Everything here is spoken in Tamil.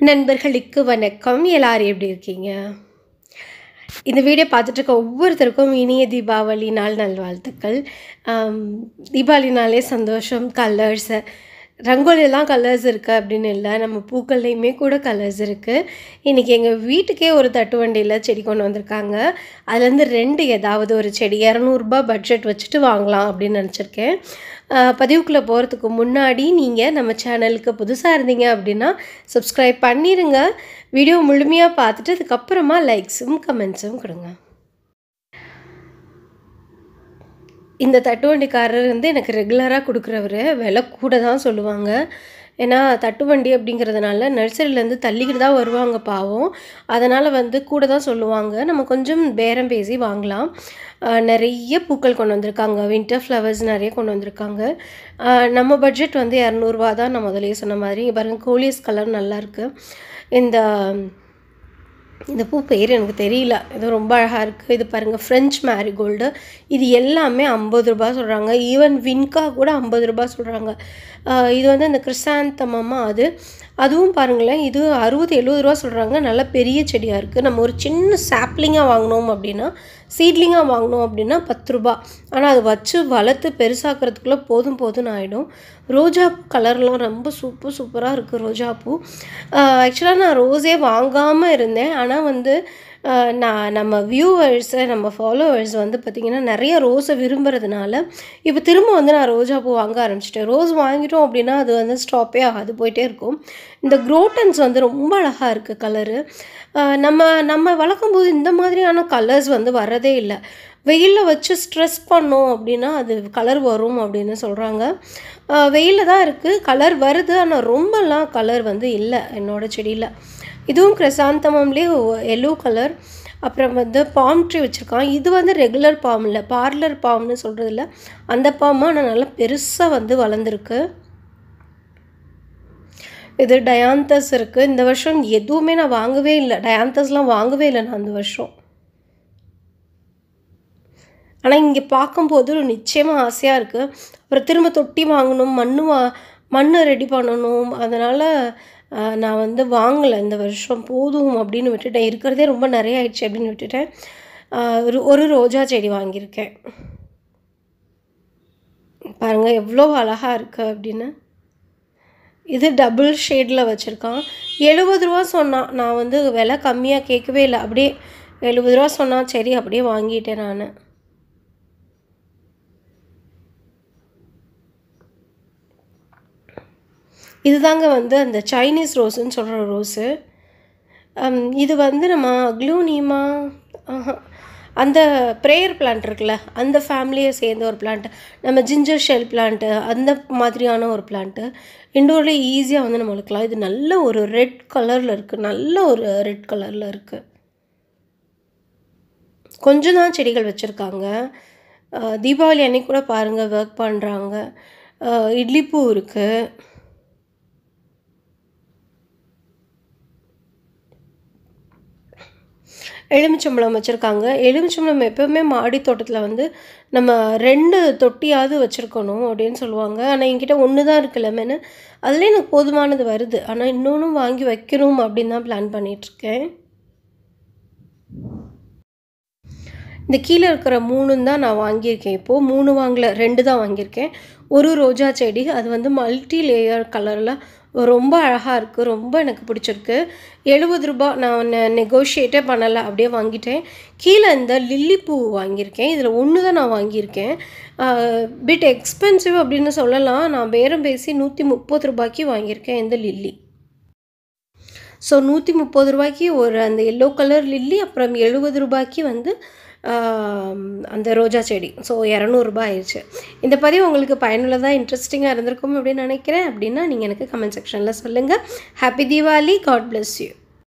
நண்பர்களுக்கு வணக்கம். எல்லாரும் எப்படி இருக்கீங்க? இந்த வீடியோ பார்த்துட்டு இருக்க ஒவ்வொருத்தருக்கும் இனிய தீபாவளி நாள் நல்வாழ்த்துக்கள். தீபாவளினாலே சந்தோஷம், கலர்ஸு, ரங்கோலியெல்லாம் கலர்ஸ் இருக்குது அப்படின்னு இல்லை, நம்ம பூக்கள்லையுமே கூட கலர்ஸ் இருக்குது. இன்றைக்கி எங்கள் வீட்டுக்கே ஒரு தட்டு வண்டியில் செடி கொண்டு வந்திருக்காங்க. அதுலேருந்து 2 ஏதாவது ஒரு செடி ₹200 பட்ஜெட் வச்சுட்டு வாங்கலாம் அப்படின்னு நினச்சிருக்கேன். பதிவுக்குள்ளே போகிறதுக்கு முன்னாடி நீங்கள் நம்ம சேனலுக்கு புதுசாக இருந்தீங்க அப்படின்னா சப்ஸ்கிரைப் பண்ணிடுங்க. வீடியோ முழுமையாக பார்த்துட்டு அதுக்கப்புறமா லைக்ஸும் கமெண்ட்ஸும் கொடுங்க. இந்த தட்டுவண்டிக்காரர் எனக்கு ரெகுலராக கொடுக்குறவர். விலை கூட தான் சொல்லுவாங்க. ஏன்னா தட்டுவண்டி அப்படிங்கிறதுனால நர்சரியிலேருந்து தள்ளிக்கிட்டு தான் வருவாங்க பாவம். அதனால் கூட தான் சொல்லுவாங்க. நம்ம கொஞ்சம் பேரம் பேசி வாங்கலாம். நிறைய பூக்கள் கொண்டு வந்திருக்காங்க. வின்டர் ஃப்ளவர்ஸ் நிறைய கொண்டு வந்திருக்காங்க. நம்ம பட்ஜெட் ₹200 தான். நான் முதலே சொன்ன மாதிரி பாருங்கள், கோலியஸ் கலர் நல்லாயிருக்கு. இந்த பூ பேர் எனக்கு தெரியல, இது ரொம்ப அழகாக இருக்குது. இது பாருங்கள், ஃப்ரெஞ்ச் மேரிகோல்டு. இது எல்லாமே ₹50 சொல்கிறாங்க. ஈவன் வின்கா கூட ₹50 சொல்கிறாங்க. இது இந்த கிறிசாந்தமமாக அதுவும் பாருங்களேன், இது ₹60-70 சொல்கிறாங்க. நல்ல பெரிய செடியாக இருக்குது. நம்ம ஒரு சின்ன சாப்லிங்காக வாங்கினோம் அப்படின்னா, சீட்லிங்காக வாங்கினோம் அப்படின்னா ₹10. ஆனால் அது வச்சு வளர்த்து பெருசாக்கிறதுக்குள்ளே போதும்னு ஆகிடும். ரோஜாப்பூ கலர்லாம் ரொம்ப சூப்பராக இருக்குது ரோஜாப்பூ. ஆக்சுவலாக நான் ரோஸே வாங்காமல் இருந்தேன். ஆனால் நம்ம வியூவர்ஸு, நம்ம ஃபாலோவர்ஸ் பார்த்திங்கன்னா நிறைய ரோஸை விரும்புகிறதுனால இப்போ திரும்ப நான் ரோஜாப்பூ வாங்க ஆரம்பிச்சிட்டேன். ரோஸ் வாங்கிட்டோம் அப்படின்னா அது ஸ்டாப்பே ஆகாது, போயிட்டே இருக்கும். இந்த குரோட்டன்ஸ் ரொம்ப அழகாக இருக்குது கலரு. நம்ம வளர்க்கும்போது இந்த மாதிரியான கலர்ஸ் வரதே இல்லை. வெயிலில் வச்சு ஸ்ட்ரெஸ் பண்ணோம் அப்படின்னா அது கலர் வரும் அப்படின்னு சொல்கிறாங்க. வெயிலில் தான் இருக்குது, கலர் வருது. ஆனால் ரொம்பலாம் கலர் இல்லை என்னோடய செடியில். இதுவும் கிறிசாந்தமம்லேயே எல்லோ கலர். அப்புறம் பாம் ட்ரீ வச்சுருக்கான். இது ரெகுலர் பாம் இல்லை, பார்லர் பாம்னு சொல்கிறதில்ல, அந்த பாமாக ஆனால் நல்லா பெருசாக வளர்ந்துருக்கு. இது டயாந்தஸ் இருக்குது. இந்த வருஷம் எதுவுமே நான் வாங்கவே இல்லை, டயாந்தஸ்லாம் வாங்கவே இல்லை நான் இந்த வருஷம். ஆனால் இங்கே பார்க்கும்போது நிச்சயமாக ஆசையாக இருக்குது. அப்புறம் திரும்ப தொட்டி வாங்கணும், மண் ரெடி பண்ணணும். அதனால் நான் வாங்கலை இந்த வருஷம், போதும் அப்படின்னு விட்டுட்டேன். இருக்கிறதே ரொம்ப நிறைய ஆயிடுச்சு அப்படின்னு விட்டுட்டேன். ஒரு ரோஜா செடி வாங்கியிருக்கேன். பாருங்கள் எவ்வளோ அழகாக இருக்குது அப்படின்னு. இது டபுள் ஷேடில் வச்சுருக்கான். ₹70 சொன்னான். நான் விலை கம்மியாக கேட்கவே இல்லை, அப்படியே ₹70 சொன்னான். சரி அப்படியே வாங்கிட்டேன் நான். இதுதாங்க அந்த சைனீஸ் ரோஸுன்னு சொல்கிற ரோஸு. இது நம்ம அக்லூனிமா அந்த ப்ரேயர் பிளான்ட் இருக்குல்ல, அந்த ஃபேமிலியை சேர்ந்த ஒரு பிளான்ட். நம்ம ஜிஞ்சர் ஷெல் பிளான்ட்டு அந்த மாதிரியான ஒரு பிளான்ட்டு. இண்டோரில் ஈஸியாக நம்ம வளர்க்கலாம். இது நல்ல ஒரு ரெட் கலரில் இருக்குது, நல்ல ஒரு ரெட் கலரில் இருக்குது. கொஞ்சம் தான் செடிகள் வச்சுருக்காங்க. தீபாவளி அன்னைக்கு கூட பாருங்கள் ஒர்க் பண்ணுறாங்க. இட்லிப்பூ இருக்குது. எலுமிச்சம்பழம் வச்சுருக்காங்க. எலுமிச்சம்பழம் எப்போவுமே மாடி தோட்டத்தில் நம்ம 2 தொட்டியாவது வச்சுருக்கணும் அப்படின்னு சொல்லுவாங்க. ஆனால் என்கிட்ட 1 தான் இருக்குது லெமனு. அதுலேயே எனக்கு போதுமானது வருது. ஆனால் இன்னொன்றும் வாங்கி வைக்கணும் அப்படின்னு தான் பிளான் பண்ணிகிட்ருக்கேன். இந்த கீழே இருக்கிற 3 தான் நான் வாங்கியிருக்கேன். இப்போது 3 வாங்கலை, 2 தான் வாங்கியிருக்கேன். ஒரு ரோஜா செடி, அது மல்டி லேயர் கலரில் ரொம்ப அழகாக இருக்குது. ரொம்ப எனக்கு பிடிச்சிருக்கு. ₹70 நான் நெகோஷியேட்டே பண்ணலை, அப்படியே வாங்கிட்டேன். கீழே இந்த லில்லி பூ வாங்கியிருக்கேன். இதில் 1 தான் நான் வாங்கியிருக்கேன். பிட் எக்ஸ்பென்சிவ் அப்படின்னு சொல்லலாம். நான் பேரம் பேசி ₹130 வாங்கியிருக்கேன் இந்த லில்லி. ஸோ ₹130 ஒரு அந்த எல்லோ கலர் லில்லி, அப்புறம் ₹70 அந்த ரோஜா செடி. ஸோ ₹200 ஆயிடுச்சு. இந்த பதிவு உங்களுக்கு பயனுள்ளதாக இன்ட்ரெஸ்டிங்காக இருந்திருக்கும் அப்படின்னு நினைக்கிறேன். அப்படின்னா நீங்கள் எனக்கு கமெண்ட் செக்ஷனில் சொல்லுங்கள். Happy Deepavali. God bless you.